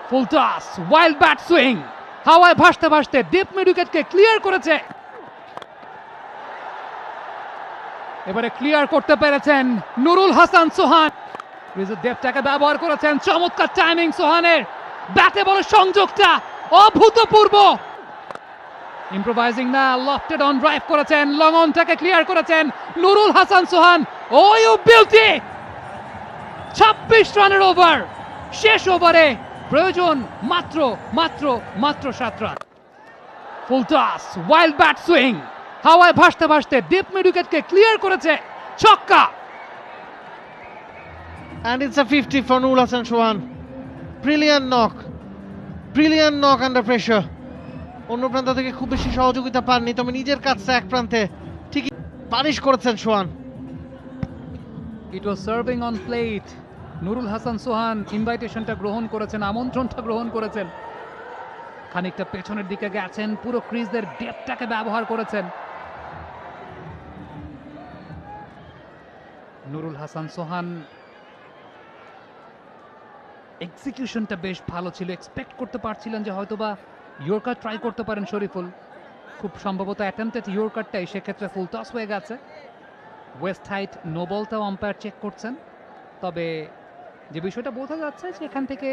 Full toss, wild bat swing, হাওয়ায় ভাসতে ভাসতে ডিপ মিড উইকেটকে ক্লিয়ার করেছে। এবারে ক্লিয়ার করতে পেরেছেন নুরুল হাসান সোহান। ক্রিজের ডেপটাকে ব্যবহার করেছেন, চমৎকার টাইমিং সোহানের, ব্যাটে বলের সংযোগটা অভূতপূর্ব। ইম্প্রোভাইজিং না, লফটেড অন ড্রাইভ করেছেন, লং অনটাকে ক্লিয়ার করেছেন নুরুল হাসান সোহান। ওই বিউটি! 26 রানের ওভার, শেষ ওভারে প্রয়োজন মাত্র মাত্র মাত্র 7 run. Full toss, wild bat swing, হাওয়ায় ভাসতে ভাসতে ডিপ মিড উইকেটকে ক্লিয়ার করেছে, ছক্কা। And it's a 50 for Nurul Hasan Sohan. Brilliant knock under pressure. অন্য প্রান্ত থেকে খুব বেশি সহযোগিতা পাননি, তবে নিজের কাছে এক প্রান্তে ঠিকই পানিশ করেছেন Sohan. It was serving on plate. Nurul Hasan Sohan ইনভাইটেশনটা গ্রহণ করেছেন, আমন্ত্রণটা গ্রহণ করেছেন, খানিকটা পেছনের দিকে গেছেন, পুরো ক্রিজের ডেপটাকে ব্যবহার করেছেন। নুরুল হাসান সোহান এক্সিকিউশনটা বেশ ভালো ছিল, এক্সপেক্ট করতে পারছিলেন যে হয়তোবা ইয়র্কার ট্রাই করতে পারেন শরীফুল, খুব সম্ভবত অ্যাটেম্পটেড ইয়র্কারটাই সেক্ষেত্রে ফুল টস হয়ে গেছে। ওয়েস্ট হাইট নো বলটাও আম্পায়ার চেক করছেন, তবে যে বিষয়টা বোঝা যাচ্ছে যে এখান থেকে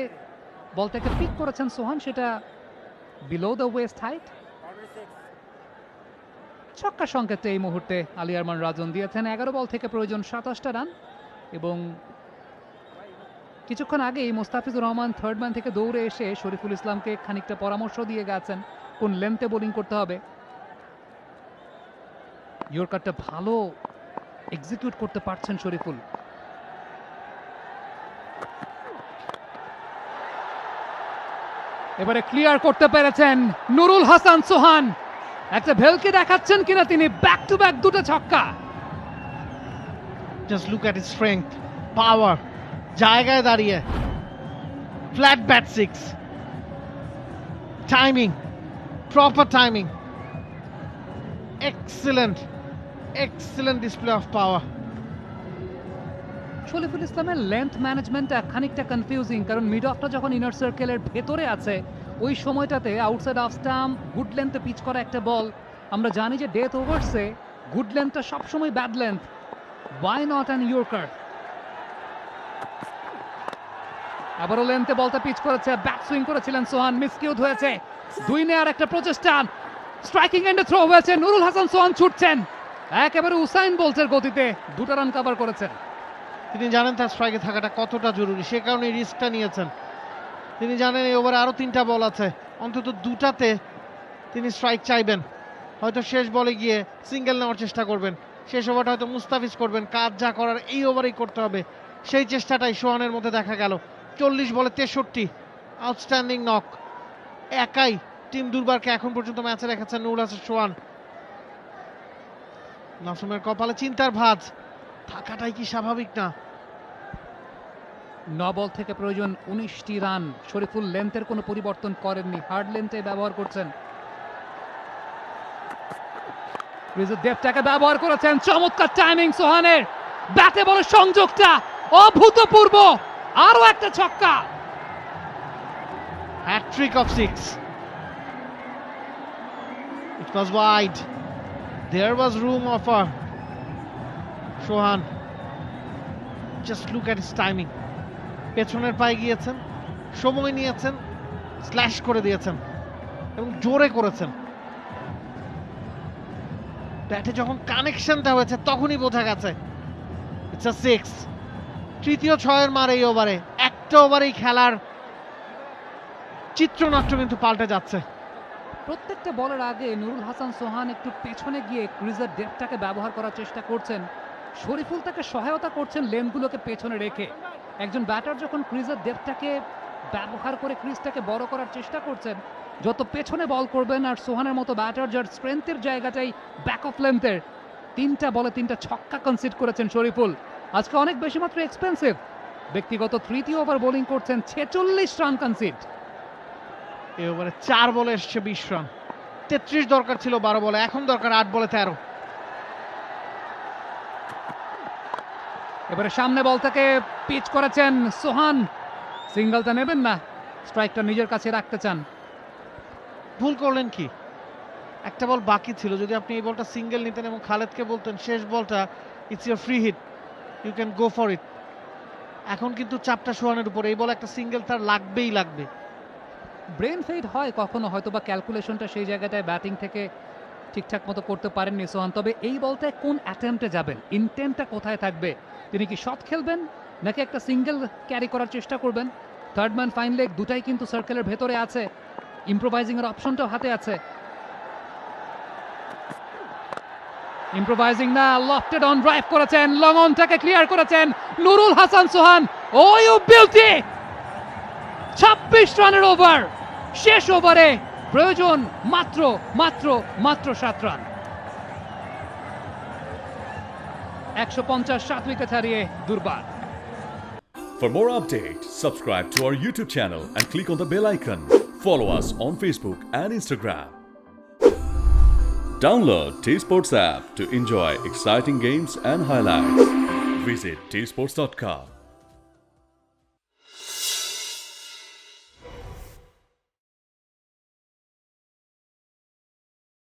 বলটাকে পিক করেছেন সোহান, সেটা বিলো দ্য ওয়েস্ট হাইট। ছক্কা সংকেতে এই মুহূর্তে আলী আরমান রাজন দিয়েছেন। 11 বল থেকে প্রয়োজন 27টা রান, এবং কিছুক্ষণ আগেই মোস্তাফিজুর রহমান থার্ড ম্যান থেকে দৌড়ে এসে শরীফুল ইসলামকে খানিকটা পরামর্শ দিয়ে গেছেন কোন লেন্থে বোলিং করতে হবে। ইয়র্কারটা ভালো এক্সিকিউট করতে পারছেন শরীফুল। এবারে ক্লিয়ার করতে পেরেছেন নুরুল হাসান সোহান। একটা ভেলকে দেখাচ্ছেন কিনা তিনি, ব্যাক টু ব্যাক দুটো ছক্কা। Just look at his strength, power, জায়গায় দাঁড়িয়ে, flat bat six, timing, proper timing, excellent display of power. Shariful ইসলামের লেন্থ ম্যানেজমেন্টটা খানিকটা কনফিউজিং, কারণ মিড অফটা যখন ইনার সার্কেলের ভেতরে আছে ওই সময়টাতে আউটসাইড অফ স্টাম্প গুড লেন্থে পিচ করা একটা বল। আমরা জানি যে ডেথ ওভার্সে গুড লেন্থটা সবসময় bad length. Why not an yorker? আবারও লেন্থে বলটা পিচ করেছে, ব্যাক সুইং করেছিলেন সোহান, মিসকিউট হয়েছে। দুই নেয়ার একটা প্রচেষ্টা, স্ট্রাইকিং এন্ডে থ্রো হয়েছে, নুরুল হাসান সোহান ছুটছেন একেবারে উসাইন বোল্টের গতিতে, 2টা রান কভার করেছেন। তিনি জানেন তার স্ট্রাইকে থাকাটা কতটা জরুরি, সে কারণে রিস্কটা নিয়েছেন। তিনি জানেন এই ওভারে আরো 3টা বল আছে, অন্তত 2টাতে তিনি স্ট্রাইক চাইবেন। হয়তো শেষ বলে গিয়ে সিঙ্গেল নেওয়ার চেষ্টা করবেন, শেষ ওভারটা হয়তো মুস্তাফিজ করবেন, কাজ যা করার এই ওভারেই করতে হবে, সেই চেষ্টাটাই সোহানের মধ্যে দেখা গেল। 40 বলে 63, আউটস্ট্যান্ডিং নক, একাই টিম দুর্বারকে এখন পর্যন্ত ম্যাচে রেখেছেন নুরুল হাসান সোহান। নাসুমের কপালে চিন্তার ভাঁজ থাকাটাই কি স্বাভাবিক না? 9 বল থেকে প্রয়োজন 19টি রান। শরীফুল লেন্থের কোনো পরিবর্তন করেননি, হার্ড লেন্থে ব্যবহার করছেন। ক্রিজের ডেপটাকে ব্যবহার করেছেন, চমৎকার টাইমিং সোহানের, ব্যাটে বলের সংযোগটা অভূতপূর্ব, আরো একটা ছক্কা। Hat-trick of 6. It was wide. There was room for Sohan. Just look at his timing. পেছনের পায়ে গিয়েছেন, সময় নিয়েছেন, স্ল্যাশ করে দিয়েছেন এবং জোরে করেছেন। ব্যাটে যখন কানেকশনটা হয়েছে তখনই বোঝা গেছে ইটস আ 6। তৃতীয় 6-এর মার এই ওভারে, একটা ওভারেই খেলার চিত্রনাট্য কিন্তু পাল্টে যাচ্ছে। প্রত্যেকটা বলের আগে নুরুল হাসান সোহান একটু পেছনে গিয়ে ক্রিজের ডেপটাকে ব্যবহার করার চেষ্টা করছেন, শরীফুল তাকে সহায়তা করছেন লেনগুলোকে পেছনে রেখে। একজন ব্যাটার যখন ক্রিজের ডেপটাকে ব্যবহার করে ক্রিজটাকে বড় করার চেষ্টা করছেন, যত পেছনে বল করবেন, আর সোহানের মতো ব্যাটার যার স্ট্রেংথের জায়গাটাই ব্যাক অফ লেন্থের, 3টা বলে 3টা ছক্কা কনসিড করেছেন শরীফুল। আজকে অনেক বেশি মাত্র এক্সপেন্সিভ, ব্যক্তিগত তৃতীয় ওভার বোলিং করছেন, 46 রান কনসিড। এই ওভারে 4 বলে এসছে 20 রান, 33 দরকার ছিল 12 বলে, এখন দরকার 8 বলে 13। এবারে সামনে বল থেকে পিচ করেছেন সোহান, সিঙ্গলটা নেবেন না, স্ট্রাইকটা নিজের কাছে রাখতে চান। ভুল করলেন কি? একটা বল বাকি ছিল, যদি আপনি এই বলটা সিঙ্গেল নিতেন এবং খালেদকে বলতেন শেষ বলটা it's your free hit, you can go for it. এখন কিন্তু চাপটা সোহানের উপর, এই বল একটা সিঙ্গেল তার লাগবেই লাগবে। ব্রেন ফেড হয় কখনো, হয়তো বা ক্যালকুলেশনটা সেই জায়গাটায় ব্যাটিং থেকে ঠিকঠাক মতো করতে পারেননি সোহান। তবে এই বলটায় কোন অ্যাটেম্পটে যাবেন, ইন্টেন্টটা কোথায় থাকবে? তিনি কি শট খেলবেন নাকি একটা সিঙ্গেল ক্যারি করার চেষ্টা করবেন? থার্ড ম্যান ফাইন লেগ দুটাই কিন্তু সার্কেলের ভেতরে আছে, ইম্প্রোভাইজিং এর অপশনটাও হাতে আছে। ইম্প্রোভাইজিং না, লফটেড অন ড্রাইভ করেছেন, লং অনটাকে ক্লিয়ার করেছেন নুরুল হাসান সোহান। ও ইউ বিউটি! 26 রানের ওভার, শেষ ওভারে প্রয়োজন মাত্র মাত্র মাত্র 7 রান। 150 7 উইকেট হারিয়ে দুর্বার। For more updates, subscribe to our YouTube channel and click on the bell icon. Follow us on Facebook and Instagram. Download T-Sports app to enjoy exciting games and highlights. Visit tsports.com.